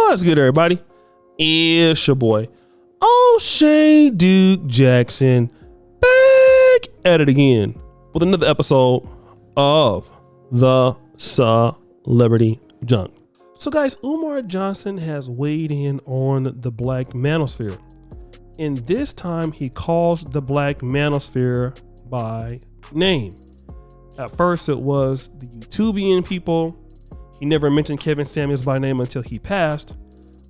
What's good, everybody? It's your boy, O'Shea Duke Jackson, back at it again with another episode of the Celebrity Junk. So guys, Umar Johnson has weighed in on the Black Manosphere. And this time he calls the Black Manosphere by name. At first it was the YouTubian people. He never mentioned Kevin Samuels by name until he passed.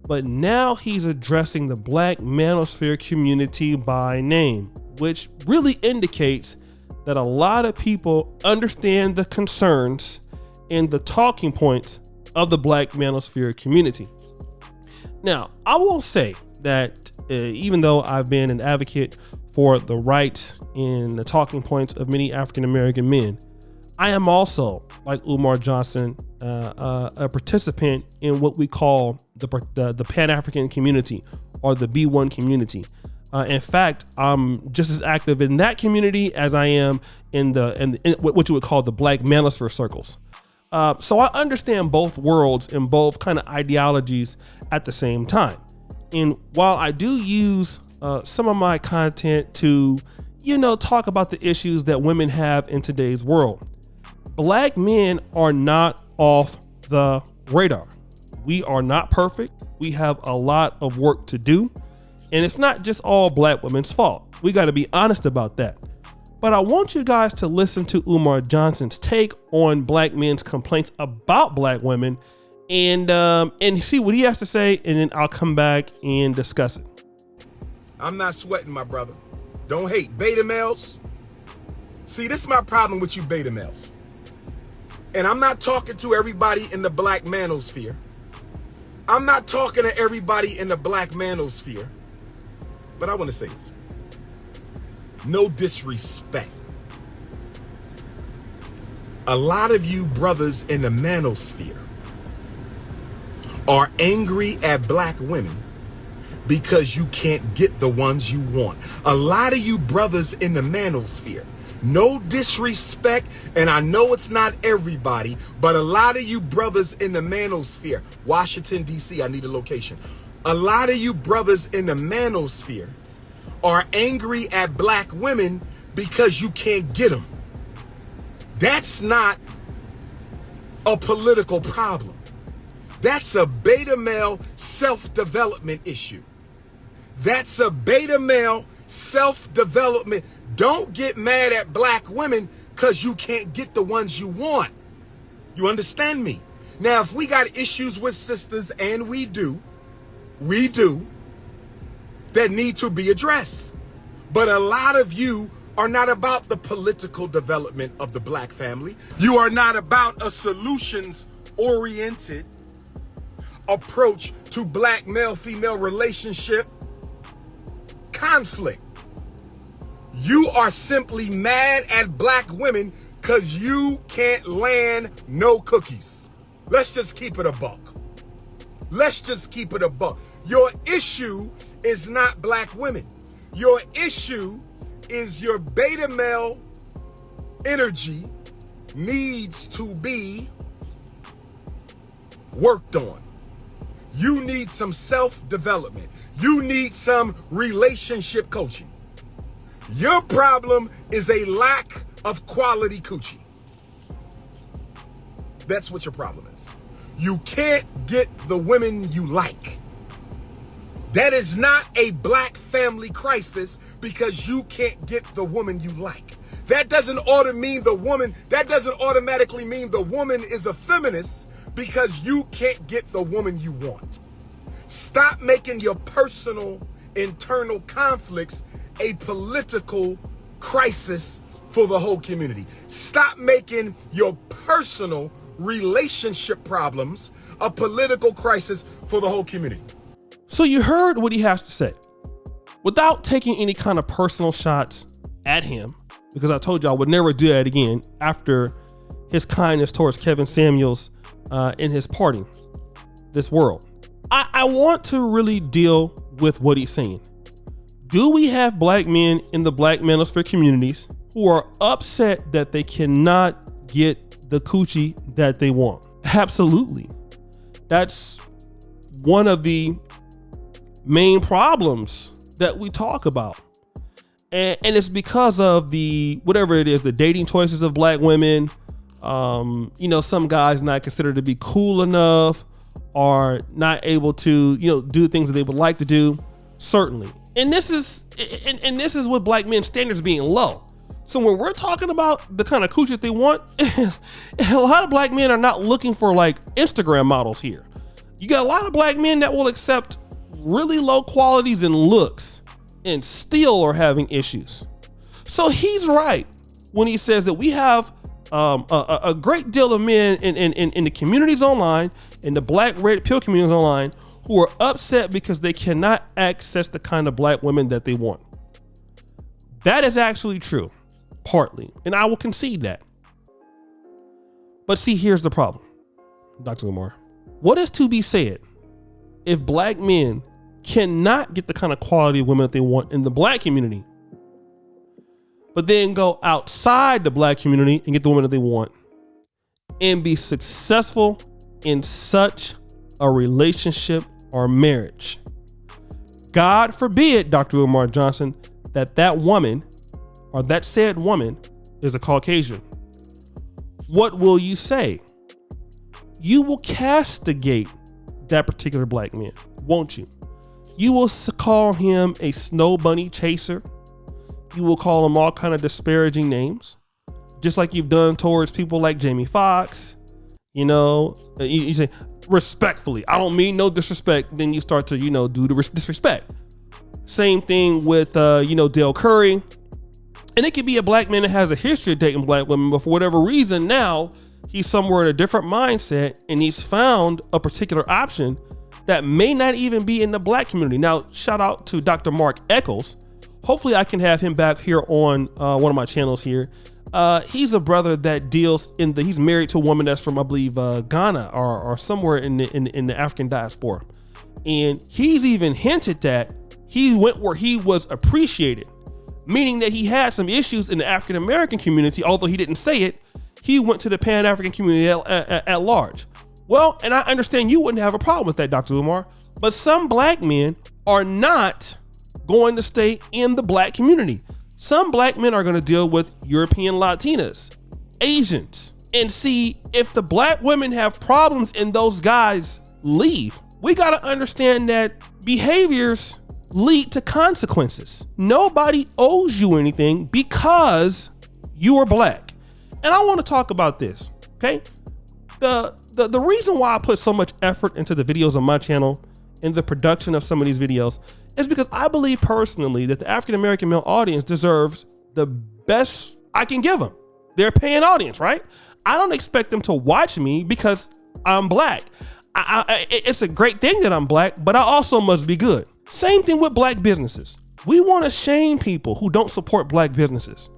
But now he's addressing the Black Manosphere community by name, which really indicates that a lot of people understand the concerns and the talking points of the Black Manosphere community. Now, I will say that even though I've been an advocate for the rights and the talking points of many African American men, I am also, like Umar Johnson, a participant in what we call the Pan-African community or the B1 community. In fact, I'm just as active in that community as I am in what you would call the Black Manosphere circles. So I understand both worlds and both kind of ideologies at the same time. And while I do use some of my content to, talk about the issues that women have in today's world, Black men are not off the radar. We are not perfect. We have a lot of work to do. And it's not just all Black women's fault. We got to be honest about that. But I want you guys to listen to Umar Johnson's take on Black men's complaints about Black women and see what he has to say. And then I'll come back and discuss it. I'm not sweating, my brother. Don't hate. Beta males. See, this is my problem with you beta males. And I'm not talking to everybody in the Black Manosphere. I'm not talking to everybody in the Black Manosphere. But I want to say this. No disrespect. A lot of you brothers in the Manosphere are angry at Black women because you can't get the ones you want. A lot of you brothers in the Manosphere, no disrespect, and I know it's not everybody, but a lot of you brothers in the Manosphere, Washington, D.C., I need a location. A lot of you brothers in the Manosphere are angry at Black women because you can't get them. That's not a political problem. That's a beta male self-development issue. That's a beta male self-development. Don't get mad at Black women because you can't get the ones you want. You understand me? Now, if we got issues with sisters, and we do, that need to be addressed. But a lot of you are not about the political development of the Black family. You are not about a solutions-oriented approach to Black male-female relationship conflict. You are simply mad at Black women because you can't land no cookies. Let's just keep it a buck. Let's just keep it a buck. Your issue is not Black women. Your issue is your beta male energy needs to be worked on. You need some self-development. You need some relationship coaching. Your problem is a lack of quality coochie. That's what your problem is. You can't get the women you like. That is not a Black family crisis because you can't get the woman you like. That doesn't automatically mean the woman is a feminist because you can't get the woman you want. Stop making your personal internal conflicts a political crisis for the whole community. Stop making your personal relationship problems a political crisis for the whole community. So you heard what he has to say. Without taking any kind of personal shots at him, because I told you I would never do that again after his kindness towards Kevin Samuels in his parting this world. I want to really deal with what he's saying. Do we have Black men in the Black Manosphere communities who are upset that they cannot get the coochie that they want? Absolutely. That's one of the main problems that we talk about. And it's because of the, whatever it is, the dating choices of black women. Some guys not considered to be cool enough, are not able to, do things that they would like to do. Certainly. And this is with black men's standards being low. So when we're talking about the kind of coochie that they want, a lot of black men are not looking for like Instagram models here. You got a lot of black men that will accept really low qualities and looks and still are having issues. So he's right when he says that we have a great deal of men in the communities online, in the black red pill communities online, who are upset because they cannot access the kind of black women that they want. That is actually true, partly, and I will concede that. But see, here's the problem, Dr. Umar. What is to be said if black men cannot get the kind of quality of women that they want in the black community, but then go outside the black community and get the women that they want and be successful in such a relationship or marriage? God forbid, Dr. Umar Johnson, that woman or that said woman is a Caucasian. What will you say? You will castigate that particular black man, won't you? You will call him a snow bunny chaser. You will call him all kind of disparaging names, just like you've done towards people like Jamie Foxx. You say, respectfully, I don't mean no disrespect. Then you start to, do the disrespect. Same thing with, Dale Curry. And it could be a black man that has a history of dating black women, but for whatever reason, now he's somewhere in a different mindset and he's found a particular option that may not even be in the black community. Now, shout out to Dr. Mark Eccles. Hopefully I can have him back here on one of my channels here. He's a brother that deals he's married to a woman that's from, I believe, Ghana or somewhere in the African diaspora. And he's even hinted that he went where he was appreciated, meaning that he had some issues in the African American community. Although he didn't say it, he went to the Pan-African community at large. Well, and I understand you wouldn't have a problem with that, Dr. Umar, but some black men are not going to stay in the black community. Some black men are going to deal with European Latinas, Asians, and see if the black women have problems and those guys leave. We got to understand that behaviors lead to consequences. Nobody owes you anything because you are black. And I want to talk about this, okay? The reason why I put so much effort into the videos on my channel and the production of some of these videos is because I believe personally that the African American male audience deserves the best I can give them. They're a paying audience, right? I don't expect them to watch me because I'm black. It's a great thing that I'm black, but I also must be good. Same thing with black businesses. We want to shame people who don't support black businesses.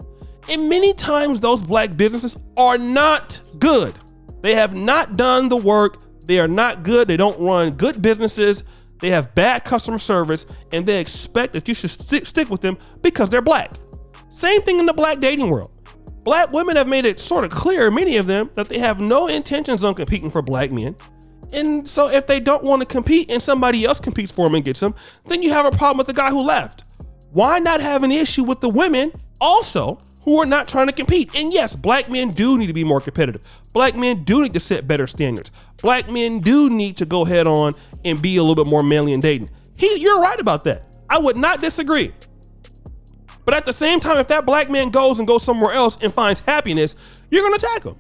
And many times those black businesses are not good. They have not done the work. They are not good. They don't run good businesses. They have bad customer service, and they expect that you should stick with them because they're black. Same thing in the black dating world. Black women have made it sort of clear, many of them, that they have no intentions on competing for black men. And so if they don't want to compete and somebody else competes for them and gets them, then you have a problem with the guy who left. Why not have an issue with the women also who are not trying to compete? And yes, black men do need to be more competitive. Black men do need to set better standards. Black men do need to go head on and be a little bit more manly in dating. You're right about that. I would not disagree. But at the same time, if that black man goes somewhere else and finds happiness, you're going to attack him.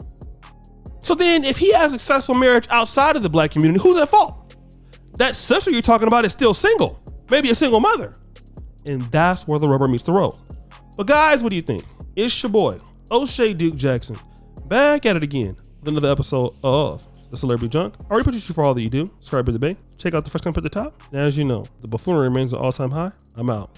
So then if he has a successful marriage outside of the black community, who's at fault? That sister you're talking about is still single, maybe a single mother. And that's where the rubber meets the road. But guys, what do you think? It's your boy, O'Shea Duke Jackson, back at it again with another episode of The Celebrity Junk. I already appreciate you for all that you do. Subscribe to the bay. Check out the first comment at the top. And as you know, the buffoonery remains an all-time high. I'm out.